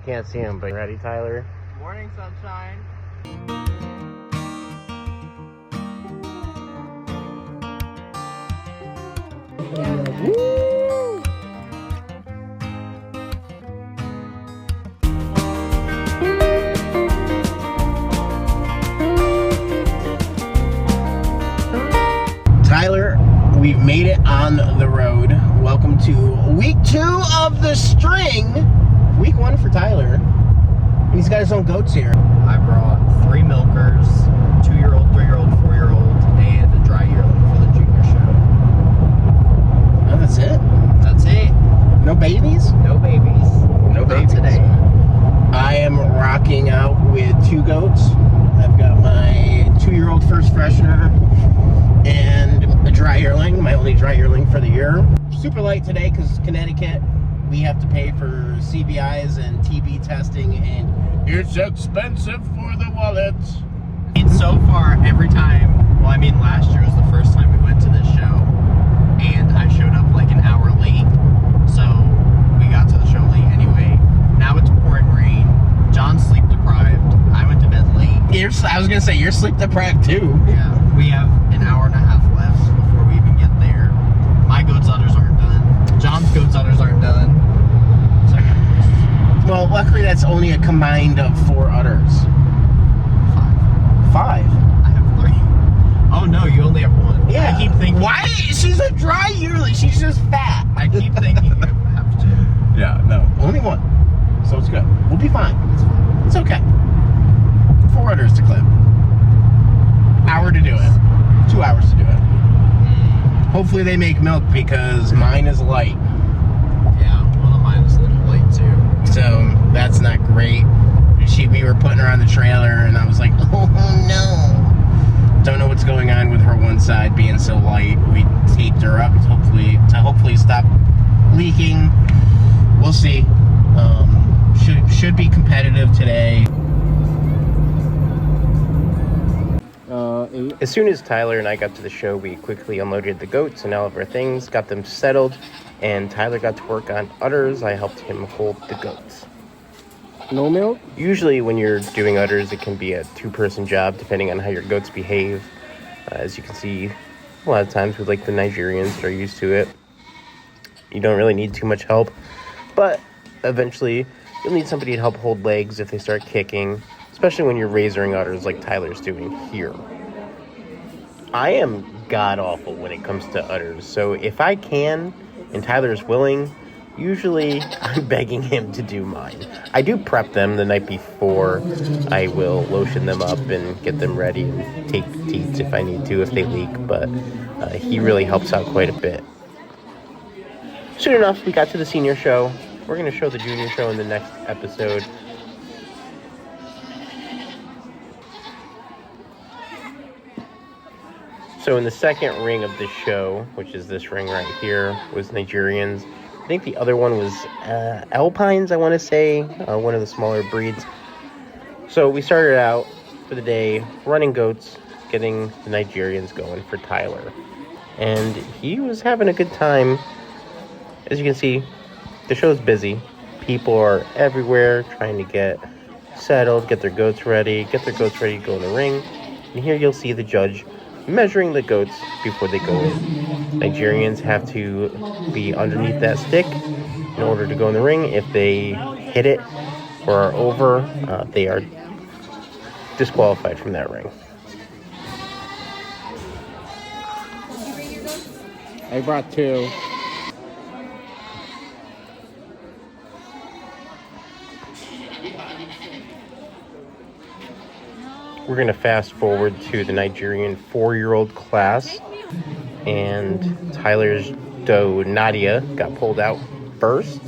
You can't see him, but ready, Tyler? Morning, sunshine. Woo! Tyler, we've made it on the road. Welcome to week 2 of the string. Week 1 for Tyler. And he's got his own goats here. I brought 3 milkers, 2-year-old, 3-year-old, 4-year-old, and a dry yearling for the junior show. Oh, that's it? That's it. No babies? No babies. No babies. Not today. I am rocking out with 2 goats. I've got my 2-year-old first freshener and a dry yearling, my only dry yearling for the year. Super light today because Connecticut, we have to pay for CBIs and TB testing, and it's expensive for the wallet. And so far, every time, well, I mean, last year was the first time we went to this show, and I showed up like an hour late, so we got to the show late anyway. Now it's pouring rain. John's sleep deprived. I went to bed late. I was gonna say, you're sleep deprived too. Yeah, we have an hour and a half left before we even get there. My goat's udders aren't done. John's goat's udders aren't done. So, Well, luckily that's only a combined of 4 udders. 5. I have 3. Oh no, you only have 1. Yeah. I keep thinking. Why? She's a dry yearling. She's just fat. I keep thinking you have 2. Yeah, no. Only 1. So it's good. We'll be fine. It's fine. It's okay. 4 udders to clip. Hour to do it. 2 hours to do it. Hopefully they make milk because mine is light. Yeah, one of mine is a little late too. So that's not great. We were putting her on the trailer and I was like, oh no. Don't know what's going on with her one side being so light. We taped her up to hopefully stop leaking. We'll see. Should be competitive today. As soon as Tyler and I got to the show, we quickly unloaded the goats and all of our things, got them settled, and Tyler got to work on udders. I helped him hold the goats. No milk? Usually when you're doing udders, it can be a 2-person job depending on how your goats behave. As you can see, a lot of times with like the Nigerians that are used to it, you don't really need too much help, but eventually you'll need somebody to help hold legs if they start kicking, especially when you're razoring udders like Tyler's doing here. I am god-awful when it comes to udders, so if I can, and Tyler's willing, usually I'm begging him to do mine. I do prep them the night before. I will lotion them up and get them ready and take teats if I need to, if they leak, but he really helps out quite a bit. Soon enough, we got to the senior show. We're going to show the junior show in the next episode. So in the second ring of the show, which is this ring right here, was Nigerians. I think the other one was Alpines, I want to say, one of the smaller breeds. So we started out for the day running goats, getting the Nigerians going for Tyler. And he was having a good time. As you can see, the show's busy. People are everywhere trying to get settled, get their goats ready to go in the ring. And here you'll see the judge measuring the goats before they go in. Nigerians have to be underneath that stick in order to go in the ring. If they hit it or are over, they are disqualified from that ring. I brought 2. We're going to fast forward to the Nigerian 4-year-old class, and Tyler's doe, Nadia, got pulled out first.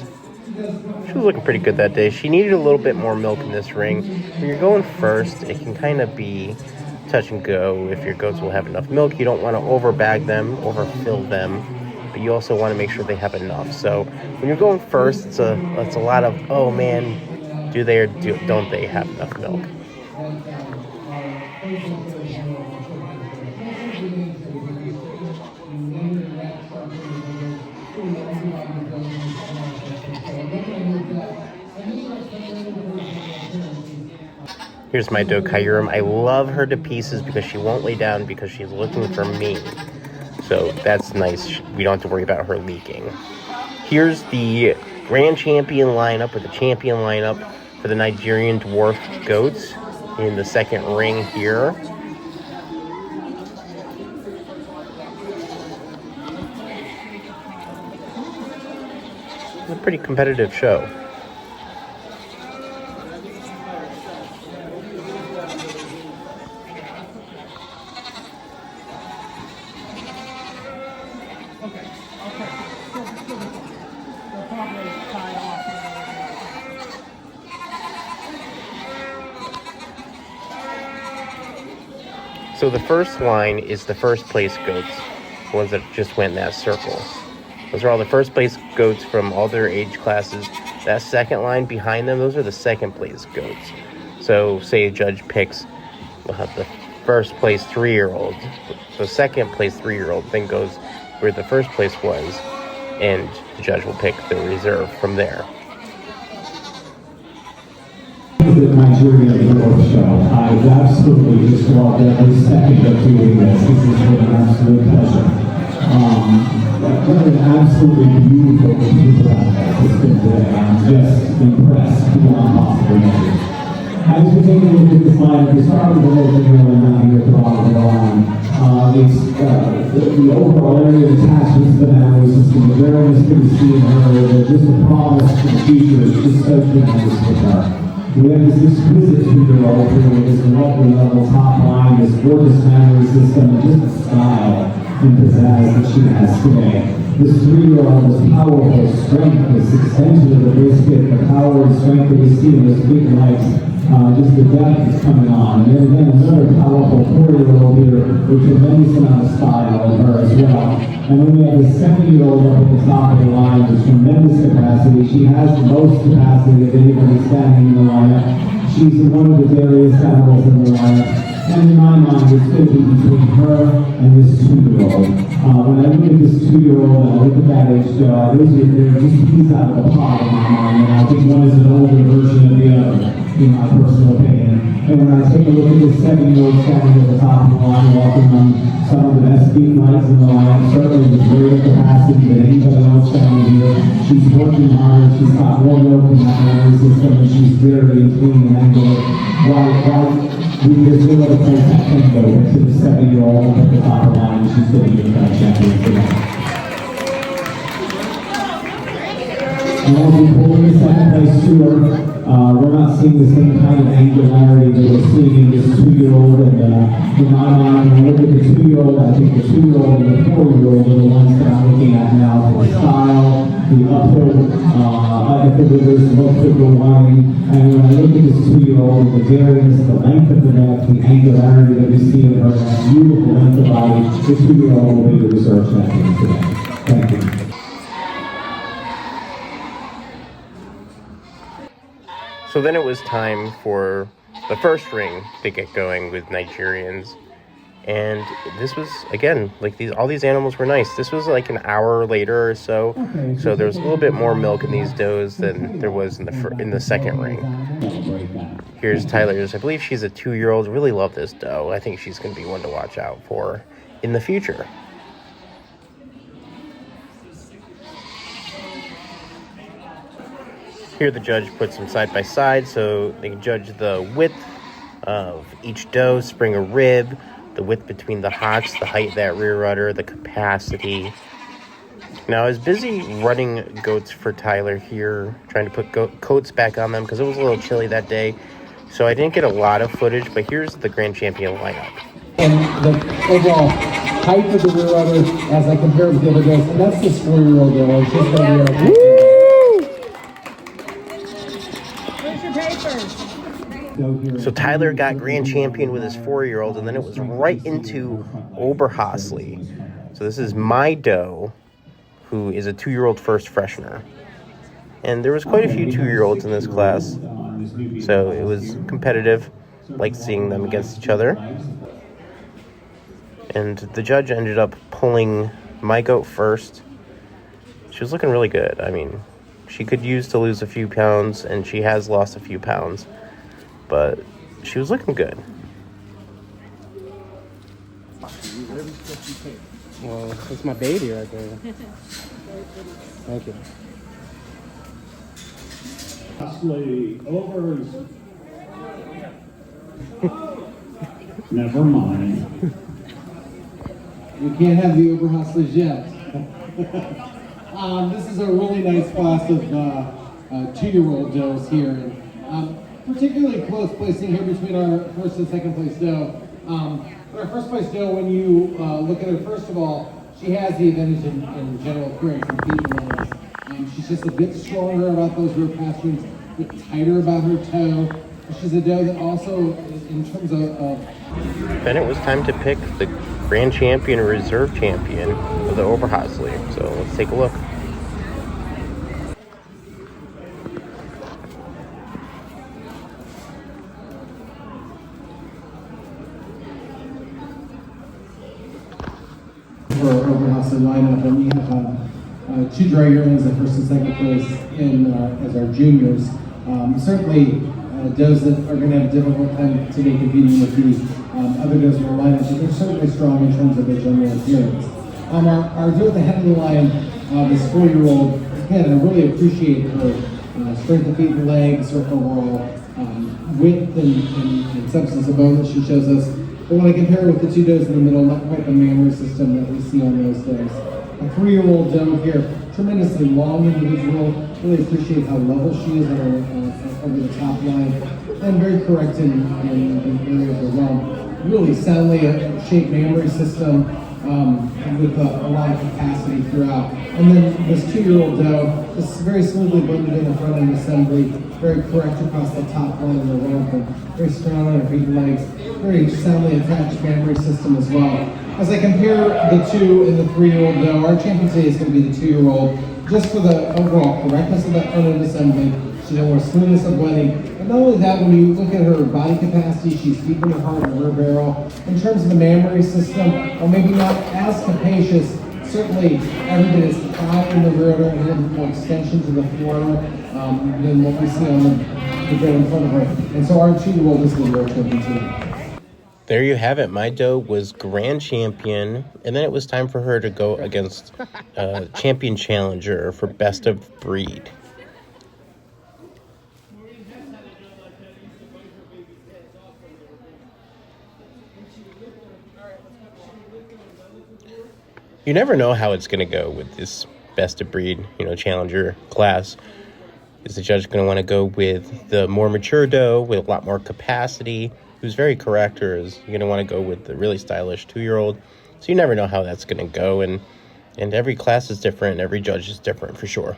She was looking pretty good that day. She needed a little bit more milk in this ring. When you're going first, it can kind of be touch and go if your goats will have enough milk. You don't want to overbag them, overfill them, but you also want to make sure they have enough. So when you're going first, it's a lot of, oh man, do they or don't they have enough milk? Here's my doe, Kyurem. I love her to pieces because she won't lay down because she's looking for me. So that's nice. We don't have to worry about her leaking. Here's the grand champion lineup, or the champion lineup, for the Nigerian dwarf goats in the second ring here. It's a pretty competitive show. So the first line is the first place goats, the ones that just went in that circle. Those are all the first place goats from all their age classes. That second line behind them, those are the second place goats. So say a judge picks the first place 3-year-old. The second place 3-year-old then goes where the first place was, and the judge will pick the reserve from there. The Nigerian dwarf show. I've absolutely just loved every second of doing this. This has been an absolute pleasure. What an absolutely beautiful people it's been today. I'm just impressed beyond possible measures. As we take a look at this lineup, we start with the local hero down here at the bottom of the line. The overall area of attachments to the family system, the awareness to the seeing her, just the promise for the future is just so tremendous with her. We have this exquisite 2-year-old here with this lovely level top line, this gorgeous memory system, and just the style and pizzazz that she has today. This 3-year-old, this powerful strength, this extension of the brisket, the power and strength that we see in those big legs, just the depth is coming on. And then again, another powerful 4-year-old here with tremendous amount of style in her as well. And then we have this 7-year-old up at the top of the line with tremendous capacity. She has the most capacity of anybody standing in the lineup. She's one of the various animals in the lineup. And in my mind, it's going to be between her and this 2-year-old. When I look at this 2-year-old and I look at that age, they're just peas out of the pod in my mind. And I think one is an older version of the other, in my personal opinion. And when I take a look at this 7-year-old standing at the top of the line, walking on some of the best beat lights in the line, certainly with greater capacity than anybody else standing here. She's working hard, she's got more milk in that memory system, and she's very in clean and angular. There's no other place I can go to the 7-year-old up at the top of the line, and she's going to be the champion today. And as we pull in the second place tour, we're not seeing the same kind of angularity that we're seeing in this 2-year-old. And in my mind, when I look at the 2-year-old, I think the 2-year-old and the 4-year-old are the ones that I'm looking at now. The style, the uphill, at the rivers, the uphill winding. And when I look at this 2-year-old, the dariness, the length of the neck, the angularity that we see in her, that beautiful length of body, the 2-year-old will be the reserve champion today. Thank you. So then it was time for the first ring to get going with Nigerians. And this was, again, like all these animals were nice. This was like an hour later or so. So there was a little bit more milk in these does than there was in the second ring. Here's Tyler's. I believe she's a 2-year-old. Really love this doe. I think she's going to be one to watch out for in the future. Here the judge puts them side by side so they can judge the width of each doe, spring a rib, the width between the hocks, the height of that rear udder, the capacity. Now I was busy running goats for Tyler here, trying to put coats back on them because it was a little chilly that day. So I didn't get a lot of footage, but here's the grand champion lineup. And the overall height of the rear udder as I compare it with the other goats, and that's this 4-year-old doe. It's just going to be So Tyler got grand champion with his 4-year-old, and then it was right into Oberhasli. So this is my doe, who is a 2-year-old first freshener. And there was quite a few 2-year-olds in this class, so it was competitive, like seeing them against each other. And the judge ended up pulling my goat first. She was looking really good. I mean, she could use to lose a few pounds, and she has lost a few pounds. But she was looking good. Well, that's my baby right there. Thank you. Lastly, overs. Never mind. We can't have the over hustlers yet. This is a really nice class of 2-year-old does here. And, particularly close placing here between our first and second place doe. Our first place doe, when you look at her, first of all, she has the advantage in general appearance and feet legs. She's just a bit stronger about those rear pasterns, a bit tighter about her toe. She's a doe that also, in terms of Then it was time to pick the grand champion or reserve champion of the Oberhasli. So let's take a look. for Oberhausen lineup, and we have 2 dry yearlings at first and second place as our juniors. Certainly, does that are going to have a difficult time today competing with the other does in our lineup, but they're certainly strong in terms of their general appearance. Our doe at the head of the line, this 4-year-old, again, I really appreciate her strength of feet and legs, her overall width and substance of bone that she shows us. But when I compare it with the 2 does in the middle, not quite the mammary system that we see on those does. A 3-year-old doe here, tremendously long individual. Really appreciate how level she is over the top line, and very correct in the area of the rump. Really soundly shaped mammary system with a lot of capacity throughout. And then this 2-year-old doe, this is very smoothly blended in the front end assembly, very correct across the top line of the rump, and very strong on her feet and legs. Very soundly attached mammary system as well. As I compare the 2 and the 3-year-old doe, our champion today is going to be the 2-year-old, just for the overall correctness of that front end assembly. She's got more smoothness of blending. And not only that, when you look at her body capacity, she's deeper in the heart and rear barrel. In terms of the mammary system, or maybe not as capacious, certainly every bit as high in the rear udder and a little bit more extension to the forearm than what we see on the doe in front of her. And so our 2-year-old is the real champion today. There you have it. My doe was grand champion, and then it was time for her to go against champion challenger for best of breed. You never know how it's going to go with this best of breed, challenger class. Is the judge going to want to go with the more mature doe with a lot more capacity, who's very correct, or is you going to want to go with the really stylish 2-year-old? So you never know how that's going to go, and every class is different, every judge is different for sure.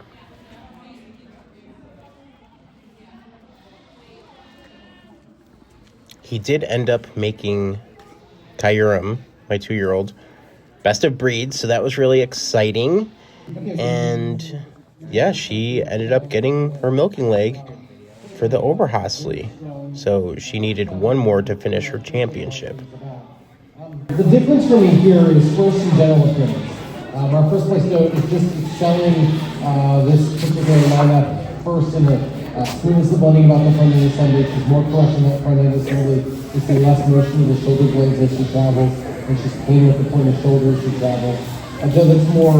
He did end up making Kaiuram, my 2-year-old, best of breed, so that was really exciting. And yeah, she ended up getting her milking leg for the Oberhasli. So she needed 1 more to finish her championship. The difference for me here is first in general appearance. Our first place doe is just excelling this particular lineup first in the smoothness of blending about the front end assembly. She's more correct in that front end assembly. You see less motion of the shoulder blades as she travels, and she's clean with the point of shoulder as she travels. A doe that's more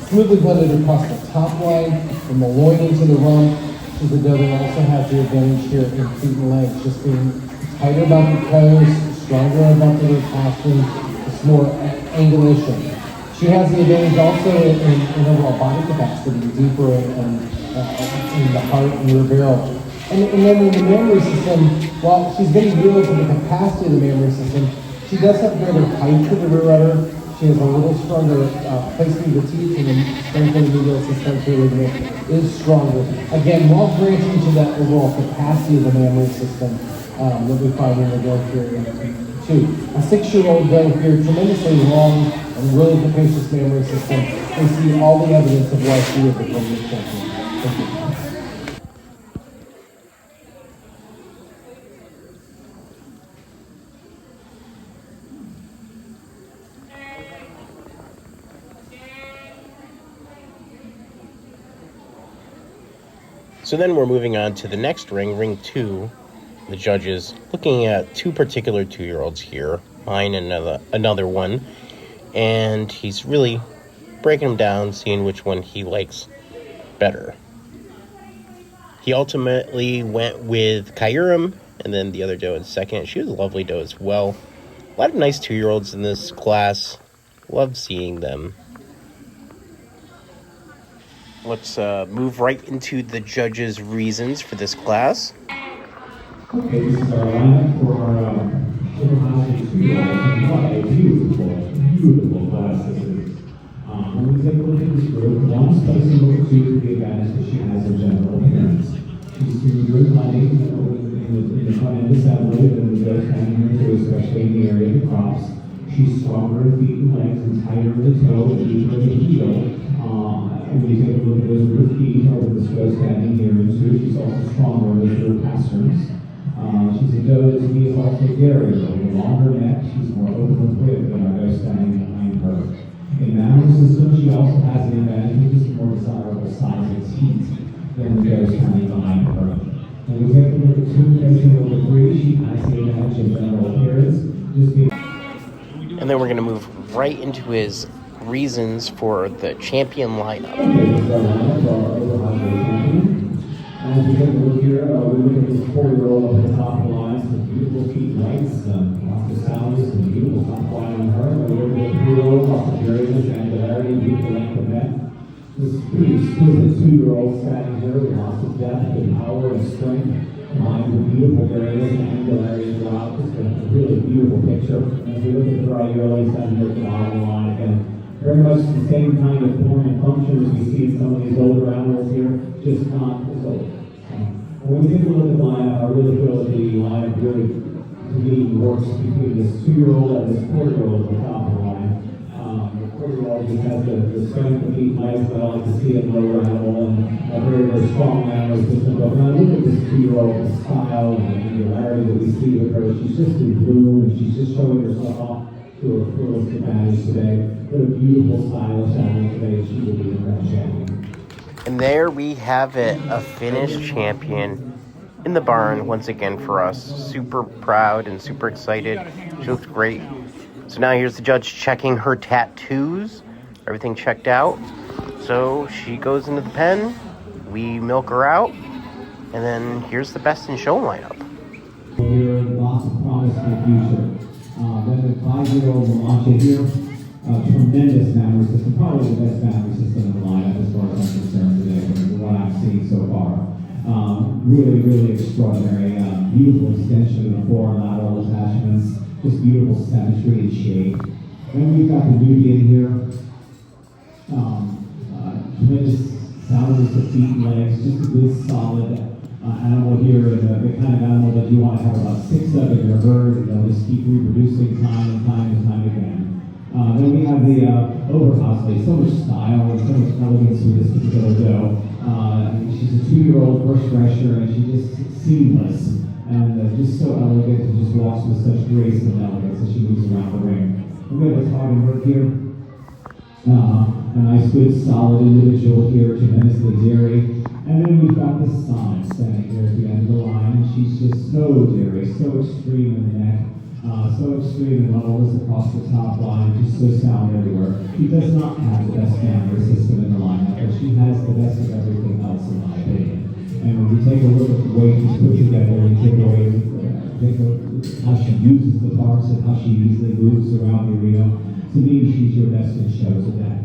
smoothly blended across the top line, from the loin into the rump. She's a doe that also has the advantage here in feet and legs, just being tighter about the toes, stronger about the pastern, just more angulation. She has the advantage also in overall body capacity, deeper in the heart and rear barrel. And then in the mammary system, while she's getting real to the capacity of the mammary system, she does have greater height to the rear udder. She has a little stronger placement of the teeth, and the strength of the medial suspensory ligament is stronger. Again, while granting to that overall capacity of the mammary system that we find in the doe here too. A 6-year-old doe here, tremendously long and really capacious mammary system. We see all the evidence of why she is the permanent champion. Thank you. So then we're moving on to the next ring, ring 2, the judges looking at two particular 2-year-olds here, mine and another one, and he's really breaking them down, seeing which one he likes better. He ultimately went with Kyurem, and then the other doe in second. She was a lovely doe as well. A lot of nice 2-year-olds in this class. Love seeing them. Let's move right into the judges' reasons for this class. Okay, this is our lineup for our Showmanship 2-year-olds. What a beautiful class this is. When we take a look at this group, one's placing over 2 for the advantage that she has her general appearance. She's doing good hunting in the front end assembly than the goes hanging her too, especially in the area of the crops. She's stronger in feet and legs and tighter in the toe and deeper in the heel. And when you take a look at those rear feet over this goes standing here and too, she's also stronger with her pasterns. She's a doe that to me is also variable. With a longer neck, she's more open with width than our doe standing behind her. In mammal system, she also has an advantage with just more desirable size and teeth than the doe standing behind her. When we take a look at 2 facing over 3, she has the advantage of general appearance. And then we're going to move right into his reasons for the champion lineup. Okay, this is our lineup for our overhauling champion. As we take a look here, we look at this 4-year-old up at the top of the lines with beautiful feet and legs, lots of soundness and beautiful top line on her. And we look at the 3-year-old, lots of variance, angularity, beautiful length of neck. This pretty exquisite 2-year-old standing here with lots of depth and power and strength, combined with beautiful variance and angularity throughout. Just a really beautiful picture. And as we look at the dry yearlings standing here at the bottom of the line, again, very much the same kind of form and function as we see in some of these older animals here, just not as old. When we take a look at the lineup, I really feel that the lineup really, to me, works between this 2-year-old and this 4-year-old at the top of the line. The 4-year-old just has the strength of feet and legs that I like to see in a lower animal, and a very, very strong animal system. But when I look at this 2-year-old, the style and the angularity that we see with her, she's just in bloom, and she's just showing herself off to her fullest advantage today. What a beautiful, stylish animal today. She will be the grand champion. And there we have it, a finished champion in the barn once again for us. Super proud and super excited. She looks great. So now here's the judge checking her tattoos. Everything checked out. So she goes into the pen. We milk her out. And then here's the best in show lineup. Here, lots of promise for the future. Then the 5-year-old Lamancha here. Tremendous memory system, probably the best memory system in the lineup as far as I'm concerned today, from what I've seen so far. Really, really extraordinary. Beautiful extension of the fore and lateral attachments, just beautiful symmetry and shape. Then we've got the Nubian here. Tremendous soundness of feet and legs, just a good solid animal here, and the kind of animal that you want to have about 6 of in your herd, just keep reproducing time and time again. Then we have the Oberhasli, so much style and so much elegance to this particular doe. She's a 2-year-old first thresher, and she's just seamless and just so elegant, and just walks with such grace and elegance as she moves around the ring. We have a target work here. A nice, good, solid individual here, tremendously dairy. And then we've got the Son standing here at the end of the line, and she's just so dairy, so extreme in the neck. So extreme and levels across the top line, just so sound everywhere. She does not have the best camera system in the lineup, but she has the best of everything else, in my opinion. And when we take a look at the way she's put together, and take away how she uses the parts and how she easily moves around the arena, to me, she's your best in show today.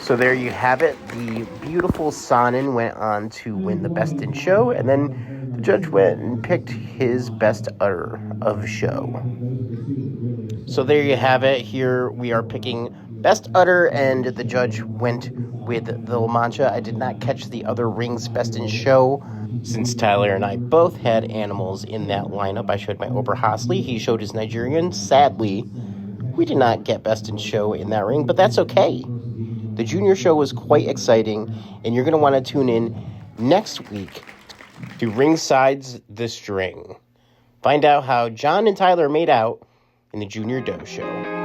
So there you have it. The beautiful Sonnen went on to win the best in show, and then the judge went and picked his best udder of show. So there you have it. Here we are picking best udder, and the judge went with the La Mancha. I did not catch the other rings best in show, since Tyler and I both had animals in that lineup. I showed my Oberhasli. He showed his Nigerian. Sadly, we did not get best in show in that ring, but that's okay. The junior show was quite exciting, and you're going to want to tune in next week to Ringside's The String. Find out how Jon and Tyler made out in the Junior Doe Show.